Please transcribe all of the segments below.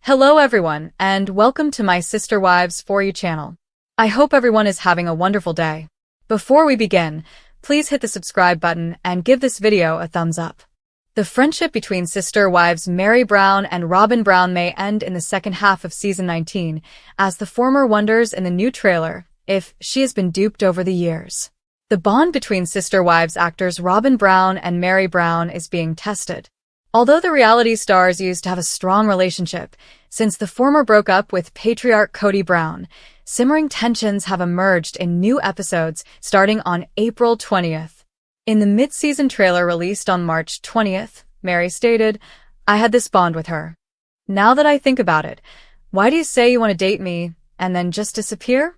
Hello everyone, and welcome to my Sister Wives For You channel. I hope everyone is having a wonderful day. Before we begin, please hit the subscribe button and give this video a thumbs up. The friendship between sister wives Meri Brown and Robyn Brown may end in the second half of season 19, as the former wonders in the new trailer if she has been duped over the years. The bond between sister wives actors Robyn Brown and Meri Brown is being tested. Although the reality stars used to have a strong relationship, since the former broke up with patriarch Kody Brown, simmering tensions have emerged in new episodes starting on April 20th. In the mid-season trailer released on March 20th, Meri stated, "I had this bond with her. Now that I think about it, why do you say you want to date me and then just disappear?"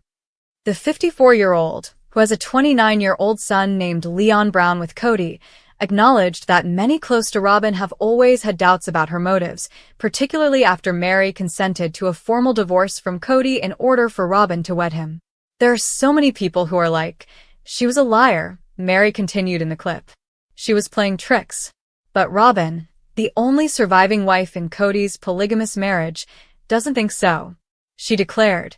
The 54-year-old, who has a 29-year-old son named Leon Brown with Kody, acknowledged that many close to Robyn have always had doubts about her motives, particularly after Meri consented to a formal divorce from Kody in order for Robyn to wed him. "There are so many people who are like, she was a liar," Meri continued in the clip. "She was playing tricks." But Robyn, the only surviving wife in Kody's polygamous marriage, doesn't think so. She declared,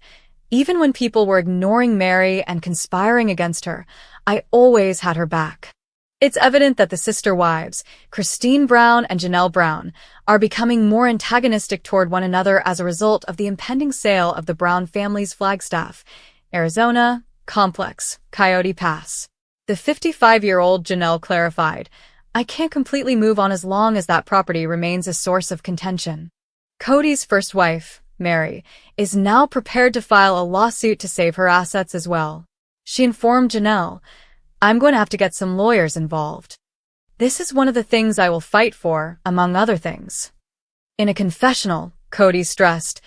"Even when people were ignoring Meri and conspiring against her, I always had her back." It's evident that the sister wives, Christine Brown and Janelle Brown, are becoming more antagonistic toward one another as a result of the impending sale of the Brown family's Flagstaff, Arizona, complex, Kody Pass. The 55-year-old Janelle clarified, "I can't completely move on as long as that property remains a source of contention." Kody's first wife, Meri, is now prepared to file a lawsuit to save her assets as well. She informed Janelle, "I'm going to have to get some lawyers involved. This is one of the things I will fight for, among other things." In a confessional, Kody stressed,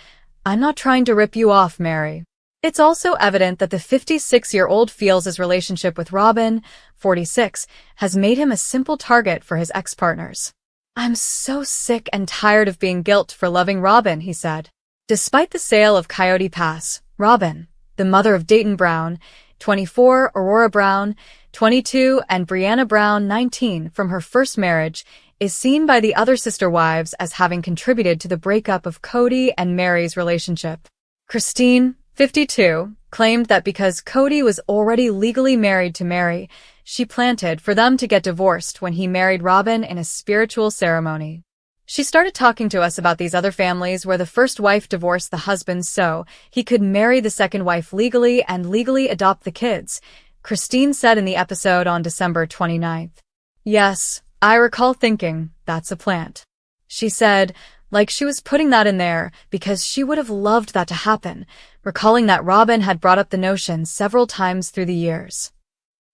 "I'm not trying to rip you off, Meri." It's also evident that the 56-year-old feels his relationship with Robyn, 46, has made him a simple target for his ex-partners. "I'm so sick and tired of being guilt for loving Robyn," he said. Despite the sale of Kody Pass, Robyn, the mother of Dayton Brown, 24, Aurora Brown, 22, and Brianna Brown, 19, from her first marriage, is seen by the other sister wives as having contributed to the breakup of Kody and Meri's relationship. Christine, 52, claimed that because Kody was already legally married to Meri, she planted for them to get divorced when he married Robyn in a spiritual ceremony. She started talking to us about these other families where the first wife divorced the husband so he could marry the second wife legally and legally adopt the kids, Christine said in the episode on December 29th. "Yes, I recall thinking, that's a plant," she said, like she was putting that in there because she would have loved that to happen, recalling that Robyn had brought up the notion several times through the years.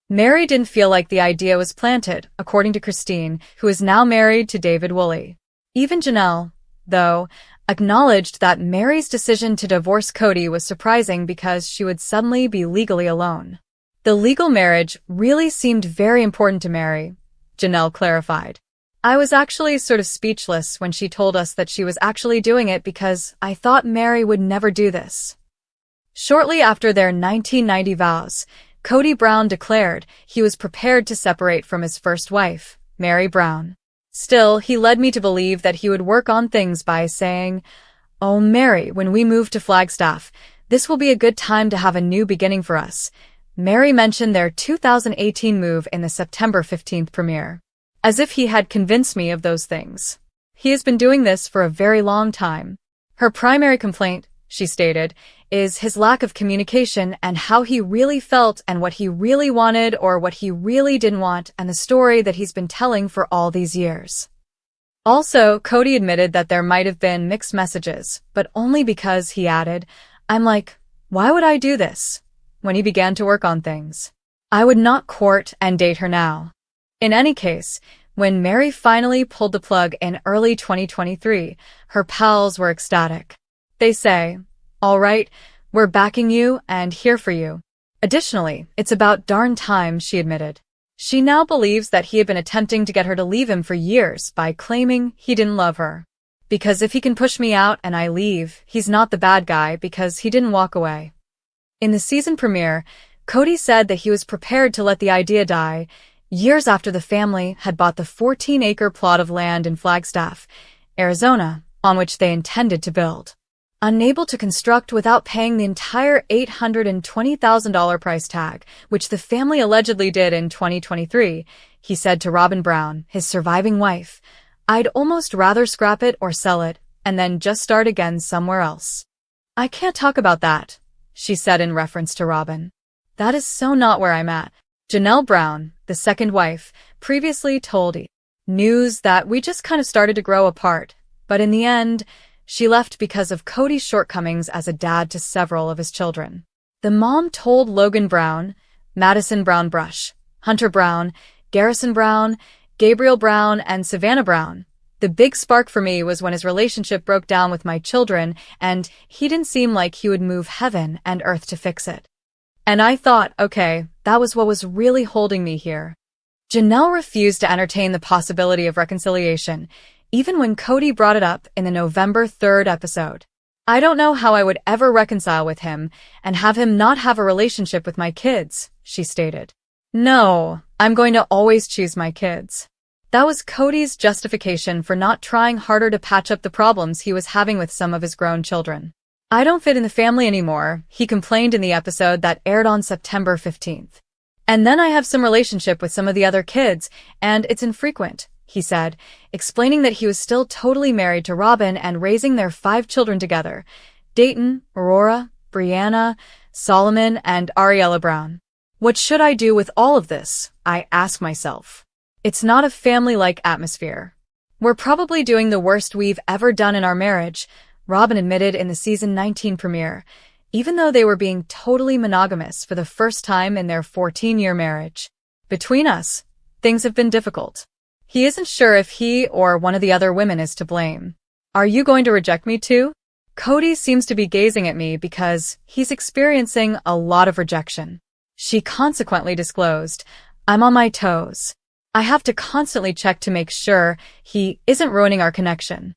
Meri didn't feel like the idea was planted, according to Christine, who is now married to David Woolley. Even Janelle, though, acknowledged that Meri's decision to divorce Kody was surprising because she would suddenly be legally alone. "The legal marriage really seemed very important to Meri," Janelle clarified. "I was actually sort of speechless when she told us that she was actually doing it because I thought Meri would never do this." Shortly after their 1990 vows, Kody Brown declared he was prepared to separate from his first wife, Meri Brown. Still, he led me to believe that he would work on things by saying, "Oh, Meri, when we move to Flagstaff, this will be a good time to have a new beginning for us." Meri mentioned their 2018 move in the September 15th premiere. "As if he had convinced me of those things. He has been doing this for a very long time." Her primary complaint, she stated, is his lack of communication and how he really felt and what he really wanted or what he really didn't want and the story that he's been telling for all these years. Also, Kody admitted that there might have been mixed messages, but only because he added, "I'm like, why would I do this?" when he began to work on things. "I would not court and date her now." In any case, when Meri finally pulled the plug in early 2023, her pals were ecstatic. They say, "All right, we're backing you and here for you." Additionally, it's about darn time, she admitted. She now believes that he had been attempting to get her to leave him for years by claiming he didn't love her. "Because if he can push me out and I leave, he's not the bad guy because he didn't walk away." In the season premiere, Kody said that he was prepared to let the idea die, years after the family had bought the 14-acre plot of land in Flagstaff, Arizona, on which they intended to build. Unable to construct without paying the entire $820,000 price tag, which the family allegedly did in 2023, he said to Robyn Brown, his surviving wife, "I'd almost rather scrap it or sell it, and then just start again somewhere else." "I can't talk about that," she said in reference to Robyn. "That is so not where I'm at." Janelle Brown, the second wife, previously told News that we just kind of started to grow apart, but in the end, she left because of Kody's shortcomings as a dad to several of his children. The mom told Logan Brown, Madison Brown Brush, Hunter Brown, Garrison Brown, Gabriel Brown, and Savannah Brown, "The big spark for me was when his relationship broke down with my children, and he didn't seem like he would move heaven and earth to fix it. And I thought, okay, that was what was really holding me here." Janelle refused to entertain the possibility of reconciliation, even when Kody brought it up in the November 3rd episode. "I don't know how I would ever reconcile with him and have him not have a relationship with my kids," she stated. "No, I'm going to always choose my kids." That was Kody's justification for not trying harder to patch up the problems he was having with some of his grown children. "I don't fit in the family anymore," he complained in the episode that aired on September 15th. "And then I have some relationship with some of the other kids, and it's infrequent," he said, explaining that he was still totally married to Robyn and raising their 5 children together: Dayton, Aurora, Brianna, Solomon, and Ariella Brown. "What should I do with all of this?" I ask myself. "It's not a family-like atmosphere. We're probably doing the worst we've ever done in our marriage," Robyn admitted in the season 19 premiere, even though they were being totally monogamous for the first time in their 14-year marriage. "Between us, things have been difficult." He isn't sure if he or one of the other women is to blame. "Are you going to reject me too?" Kody seems to be gazing at me because he's experiencing a lot of rejection. She consequently disclosed, "I'm on my toes. I have to constantly check to make sure he isn't ruining our connection.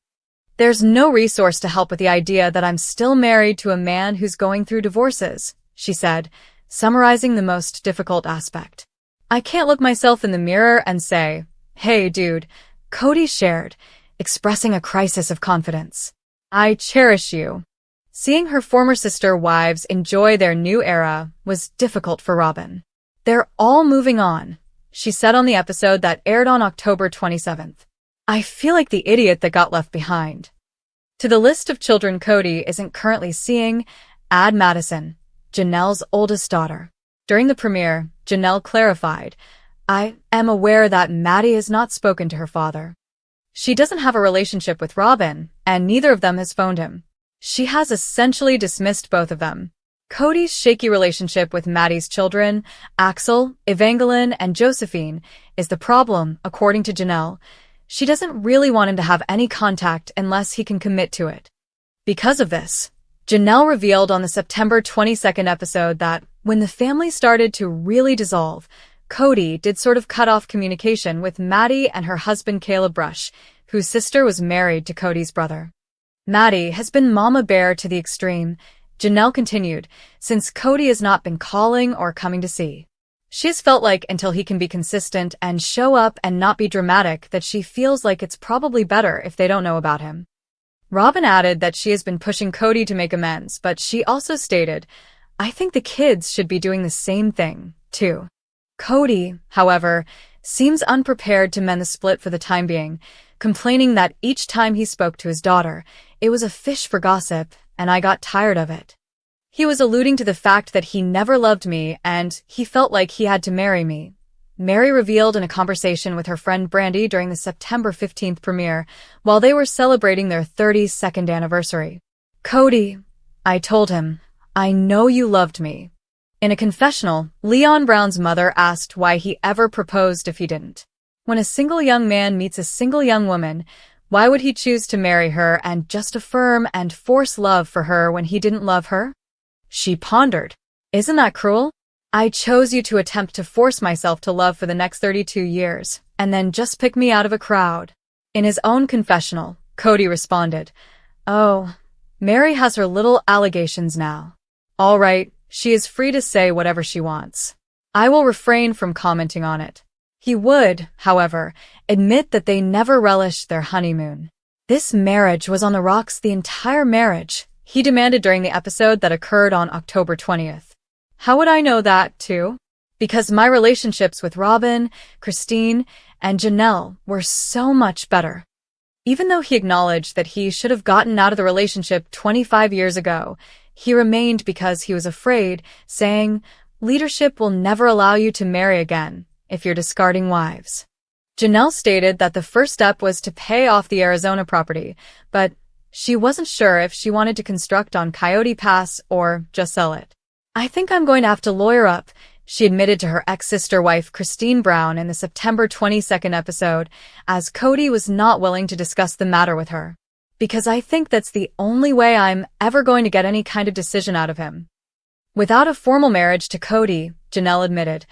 There's no resource to help with the idea that I'm still married to a man who's going through divorces," she said, summarizing the most difficult aspect. "I can't look myself in the mirror and say, 'Hey, dude,'" Kody shared, expressing a crisis of confidence. "I cherish you." Seeing her former sister wives enjoy their new era was difficult for Robyn. "They're all moving on," she said on the episode that aired on October 27th. "I feel like the idiot that got left behind." To the list of children Kody isn't currently seeing, add Madison, Janelle's oldest daughter. During the premiere, Janelle clarified, "I am aware that Maddie has not spoken to her father. She doesn't have a relationship with Robyn, and neither of them has phoned him. She has essentially dismissed both of them." Kody's shaky relationship with Maddie's children, Axel, Evangeline, and Josephine, is the problem, according to Janelle. She doesn't really want him to have any contact unless he can commit to it. Because of this, Janelle revealed on the September 22nd episode that when the family started to really dissolve, Kody did sort of cut off communication with Maddie and her husband Caleb Brush, whose sister was married to Kody's brother. "Maddie has been mama bear to the extreme," Janelle continued, "since Kody has not been calling or coming to see. She's felt like until he can be consistent and show up and not be dramatic that she feels like it's probably better if they don't know about him." Robyn added that she has been pushing Kody to make amends, but she also stated, "I think the kids should be doing the same thing, too." Kody, however, seems unprepared to mend the split for the time being, complaining that each time he spoke to his daughter, it was a fish for gossip, and I got tired of it. He was alluding to the fact that he never loved me and he felt like he had to marry me, Meri revealed in a conversation with her friend Brandy during the September 15th premiere while they were celebrating their 32nd anniversary. "Kody," I told him, "I know you loved me." In a confessional, Leon Brown's mother asked why he ever proposed if he didn't. When a single young man meets a single young woman, why would he choose to marry her and just affirm and force love for her when he didn't love her? She pondered. "Isn't that cruel? I chose you to attempt to force myself to love for the next 32 years, and then just pick me out of a crowd." In his own confessional, Kody responded, "Oh, Meri has her little allegations now. All right, she is free to say whatever she wants. I will refrain from commenting on it." He would, however, admit that they never relished their honeymoon. This marriage was on the rocks, the entire marriage, he demanded during the episode that occurred on October 20th. How would I know that, too? Because my relationships with Robyn, Christine, and Janelle were so much better. Even though he acknowledged that he should have gotten out of the relationship 25 years ago, he remained because he was afraid, saying, "Leadership will never allow you to marry again if you're discarding wives." Janelle stated that the first step was to pay off the Arizona property, but she wasn't sure if she wanted to construct on Coyote Pass or just sell it. "I think I'm going to have to lawyer up," she admitted to her ex-sister wife Christine Brown in the September 22nd episode, as Kody was not willing to discuss the matter with her. "Because I think that's the only way I'm ever going to get any kind of decision out of him." Without a formal marriage to Kody, Janelle admitted,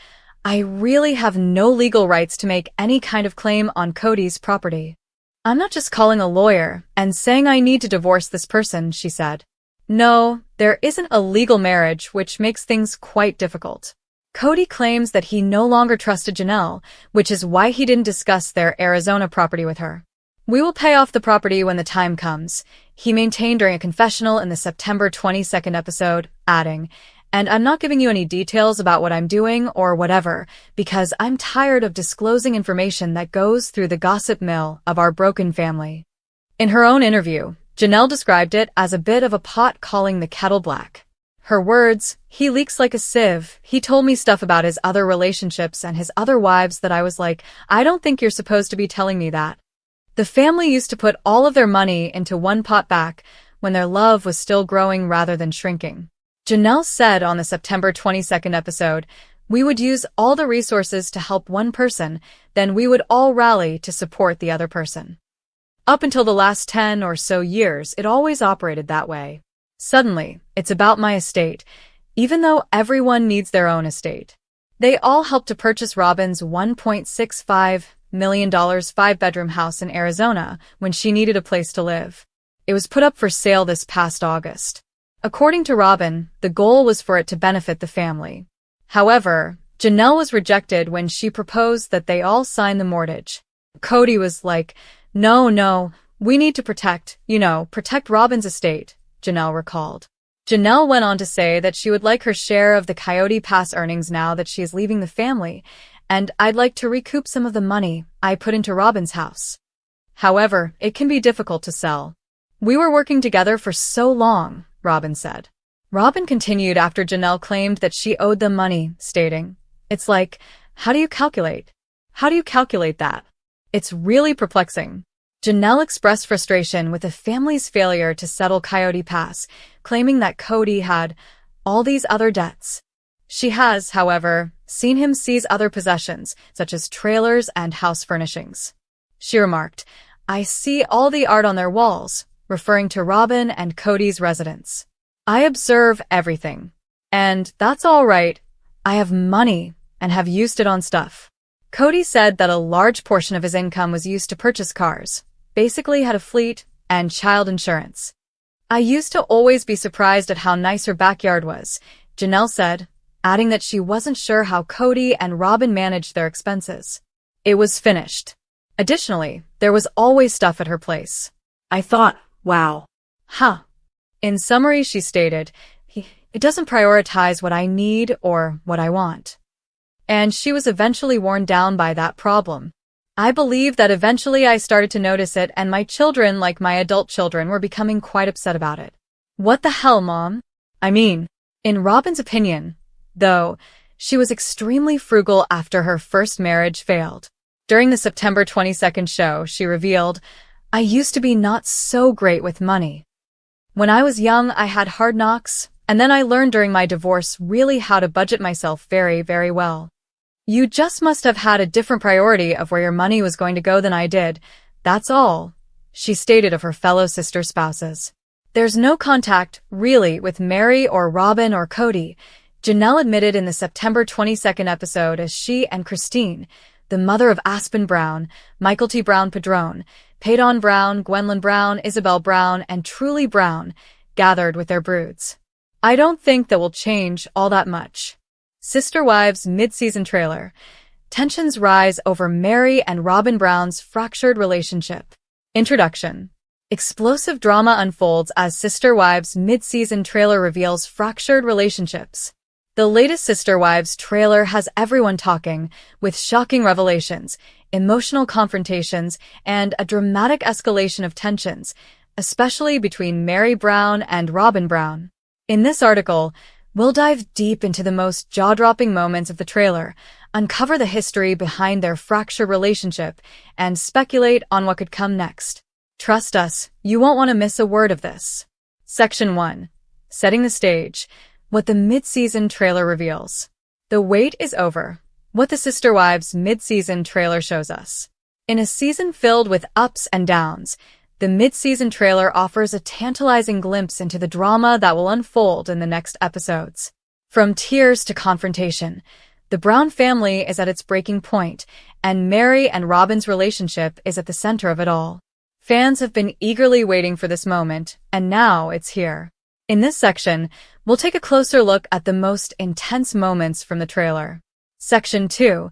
"I really have no legal rights to make any kind of claim on Kody's property. I'm not just calling a lawyer and saying I need to divorce this person," she said. "No, there isn't a legal marriage, which makes things quite difficult." Kody claims that he no longer trusted Janelle, which is why he didn't discuss their Arizona property with her. "We will pay off the property when the time comes," he maintained during a confessional in the September 22nd episode, adding, "And I'm not giving you any details about what I'm doing or whatever, because I'm tired of disclosing information that goes through the gossip mill of our broken family." In her own interview, Janelle described it as a bit of a pot calling the kettle black. Her words, "He leaks like a sieve. He told me stuff about his other relationships and his other wives that I was like, I don't think you're supposed to be telling me that." The family used to put all of their money into one pot back when their love was still growing rather than shrinking. Janelle said on the September 22nd episode, "We would use all the resources to help one person, then we would all rally to support the other person." Up until the last 10 or so years, it always operated that way. Suddenly, it's about my estate, even though everyone needs their own estate. They all helped to purchase Robyn's $1.65 million 5-bedroom house in Arizona when she needed a place to live. It was put up for sale this past August. According to Robyn, the goal was for it to benefit the family. However, Janelle was rejected when she proposed that they all sign the mortgage. Kody was like, No, we need to protect Robyn's estate," Janelle recalled. Janelle went on to say that she would like her share of the Coyote Pass earnings now that she is leaving the family, and "I'd like to recoup some of the money I put into Robyn's house. However, it can be difficult to sell. We were working together for so long," Robyn said. Robyn continued after Janelle claimed that she owed them money, stating, "It's like, how do you calculate that? It's really perplexing." Janelle expressed frustration with the family's failure to settle Coyote Pass, claiming that Kody had all these other debts. She has, however, seen him seize other possessions, such as trailers and house furnishings. She remarked, "I see all the art on their walls," referring to Robyn and Kody's residence. "I observe everything. And that's all right. I have money and have used it on stuff." Kody said that a large portion of his income was used to purchase cars, basically had a fleet, and child insurance. "I used to always be surprised at how nice her backyard was," Janelle said, adding that she wasn't sure how Kody and Robyn managed their expenses. "It was finished. Additionally, there was always stuff at her place. I thought, wow. Huh." In summary, she stated, "It doesn't prioritize what I need or what I want." And she was eventually worn down by that problem. "I believe that eventually I started to notice it, and my children, like my adult children, were becoming quite upset about it." What the hell, Mom? I mean, in Robyn's opinion, though, she was extremely frugal after her first marriage failed. During the September 22nd show, she revealed, "I used to be not so great with money. When I was young, I had hard knocks, and then I learned during my divorce really how to budget myself very, very well. You just must have had a different priority of where your money was going to go than I did. That's all," she stated of her fellow sister spouses. There's no contact, really, with Meri or Robyn or Kody, Janelle admitted in the September 22nd episode as she and Christine, the mother of Aspen Brown, Michael T. Brown Padron, Paydon Brown, Gwendolyn Brown, Isabel Brown, and Truly Brown, gathered with their broods. "I don't think that will change all that much." Sister Wives mid-season trailer. Tensions rise over Meri and Robyn Brown's fractured relationship. Introduction. Explosive drama unfolds as Sister Wives mid-season trailer reveals fractured relationships. The latest Sister Wives trailer has everyone talking, with shocking revelations, emotional confrontations, and a dramatic escalation of tensions, especially between Meri Brown and Robyn Brown. In this article, we'll dive deep into the most jaw-dropping moments of the trailer, uncover the history behind their fractured relationship, and speculate on what could come next. Trust us, you won't want to miss a word of this. Section 1. Setting the stage. What the mid-season trailer reveals. The wait is over. What the Sister Wives mid-season trailer shows us. In a season filled with ups and downs, the mid-season trailer offers a tantalizing glimpse into the drama that will unfold in the next episodes. From tears to confrontation, the Brown family is at its breaking point, and Meri and Robyn's relationship is at the center of it all. Fans have been eagerly waiting for this moment, and now it's here. In this section, we'll take a closer look at the most intense moments from the trailer. Section 2.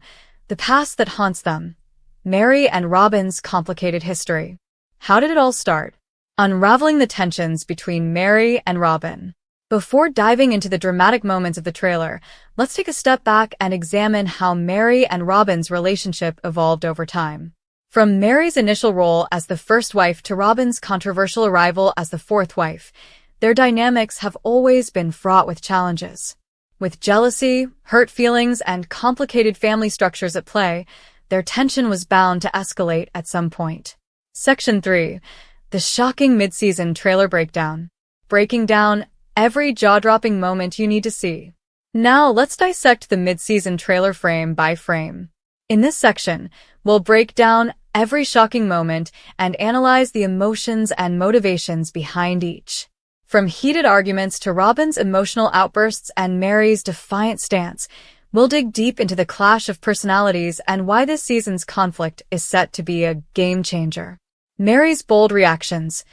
The past that haunts them. Meri and Robyn's complicated history. How did it all start? Unraveling the tensions between Meri and Robyn. Before diving into the dramatic moments of the trailer, let's take a step back and examine how Meri and Robyn's relationship evolved over time. From Meri's initial role as the first wife to Robyn's controversial arrival as the fourth wife, their dynamics have always been fraught with challenges. With jealousy, hurt feelings, and complicated family structures at play, their tension was bound to escalate at some point. Section 3. The shocking mid-season trailer breakdown. Breaking down every jaw-dropping moment you need to see. Now let's dissect the mid-season trailer frame by frame. In this section, we'll break down every shocking moment and analyze the emotions and motivations behind each. From heated arguments to Robyn's emotional outbursts and Meri's defiant stance, we'll dig deep into the clash of personalities and why this season's conflict is set to be a game-changer. Meri's bold reactions.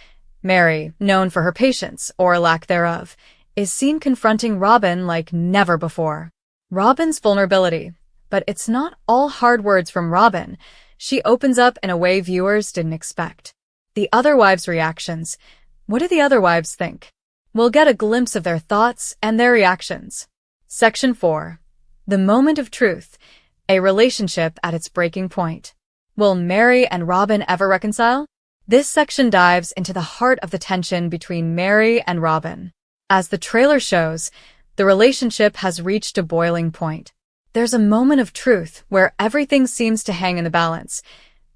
Meri, known for her patience, or lack thereof, is seen confronting Robyn like never before. Robyn's vulnerability. But it's not all hard words from Robyn. She opens up in a way viewers didn't expect. The other wives' reactions. What do the other wives think? We'll get a glimpse of their thoughts and their reactions. Section 4. The moment of truth. A relationship at its breaking point. Will Meri and Robyn ever reconcile? This section dives into the heart of the tension between Meri and Robyn. As the trailer shows, the relationship has reached a boiling point. There's a moment of truth where everything seems to hang in the balance.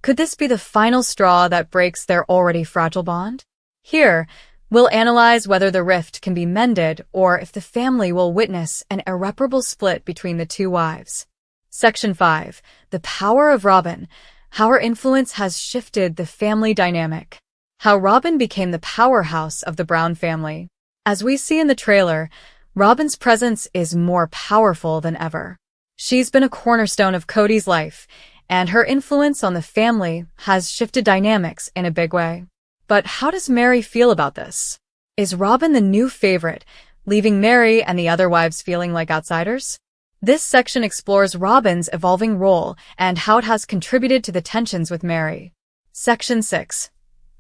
Could this be the final straw that breaks their already fragile bond? Here, we'll analyze whether the rift can be mended or if the family will witness an irreparable split between the two wives. Section 5. The power of Robyn. How her influence has shifted the family dynamic. How Robyn became the powerhouse of the Brown family. As we see in the trailer, Robyn's presence is more powerful than ever. She's been a cornerstone of Kody's life, and her influence on the family has shifted dynamics in a big way. But how does Meri feel about this? Is Robyn the new favorite, leaving Meri and the other wives feeling like outsiders? This section explores Robyn's evolving role and how it has contributed to the tensions with Meri. Section 6.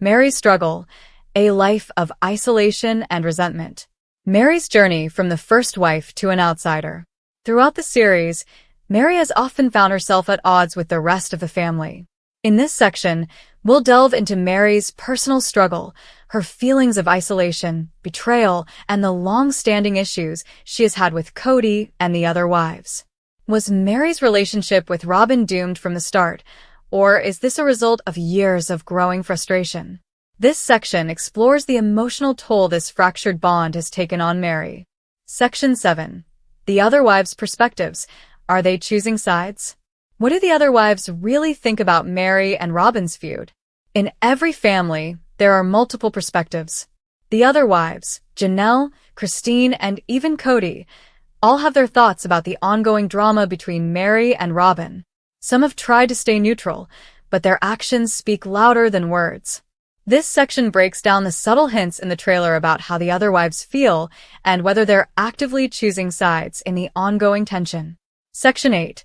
Meri's struggle. A life of isolation and resentment. Meri's journey from the first wife to an outsider. Throughout the series, Meri has often found herself at odds with the rest of the family. In this section, we'll delve into Meri's personal struggle, her feelings of isolation, betrayal, and the long-standing issues she has had with Kody and the other wives. Was Meri's relationship with Robyn doomed from the start, or is this a result of years of growing frustration? This section explores the emotional toll this fractured bond has taken on Meri. Section 7. The other wives' perspectives. Are they choosing sides? What do the other wives really think about Meri and Robyn's feud? In every family, there are multiple perspectives. The other wives, Janelle, Christine, and even Kody, all have their thoughts about the ongoing drama between Meri and Robyn. Some have tried to stay neutral, but their actions speak louder than words. This section breaks down the subtle hints in the trailer about how the other wives feel and whether they're actively choosing sides in the ongoing tension. Section 8.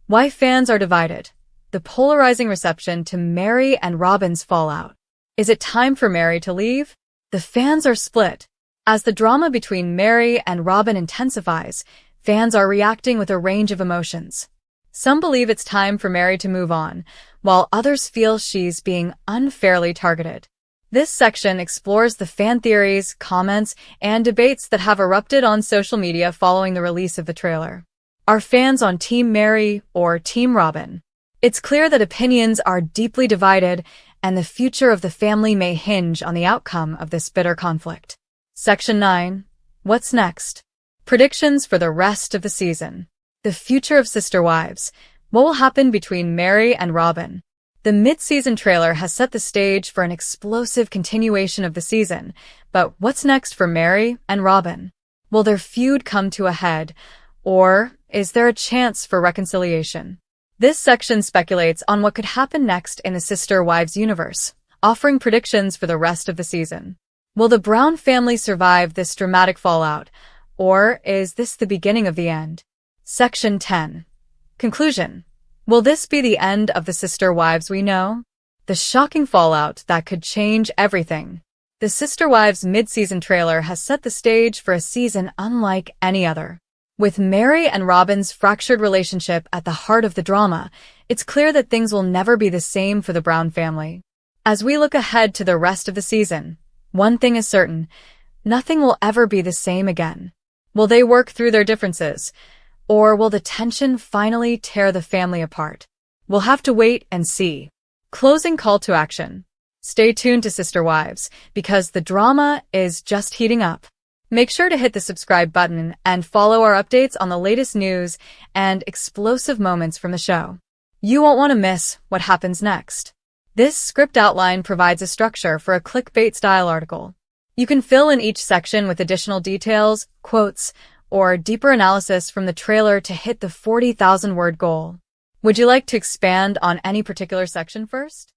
Why fans are divided. The polarizing reception to Meri and Robyn's fallout. Is it time for Meri to leave? The fans are split. As the drama between Meri and Robyn intensifies, fans are reacting with a range of emotions. Some believe it's time for Meri to move on, while others feel she's being unfairly targeted. This section explores the fan theories, comments, and debates that have erupted on social media following the release of the trailer. Are fans on Team Meri or Team Robyn? It's clear that opinions are deeply divided, and the future of the family may hinge on the outcome of this bitter conflict. Section 9. What's next? Predictions for the rest of the season. The future of Sister Wives. What will happen between Meri and Robyn? The mid-season trailer has set the stage for an explosive continuation of the season, but what's next for Meri and Robyn? Will their feud come to a head, or is there a chance for reconciliation? This section speculates on what could happen next in the Sister Wives universe, offering predictions for the rest of the season. Will the Brown family survive this dramatic fallout, or is this the beginning of the end? Section 10. Conclusion. Will this be the end of the Sister Wives we know? The shocking fallout that could change everything. The Sister Wives mid-season trailer has set the stage for a season unlike any other. With Meri and Robyn's fractured relationship at the heart of the drama, it's clear that things will never be the same for the Brown family. As we look ahead to the rest of the season, one thing is certain: nothing will ever be the same again. Will they work through their differences, or will the tension finally tear the family apart? We'll have to wait and see. Closing call to action. Stay tuned to Sister Wives, because the drama is just heating up. Make sure to hit the subscribe button and follow our updates on the latest news and explosive moments from the show. You won't want to miss what happens next. This script outline provides a structure for a clickbait-style article. You can fill in each section with additional details, quotes, or deeper analysis from the trailer to hit the 40,000-word goal. Would you like to expand on any particular section first?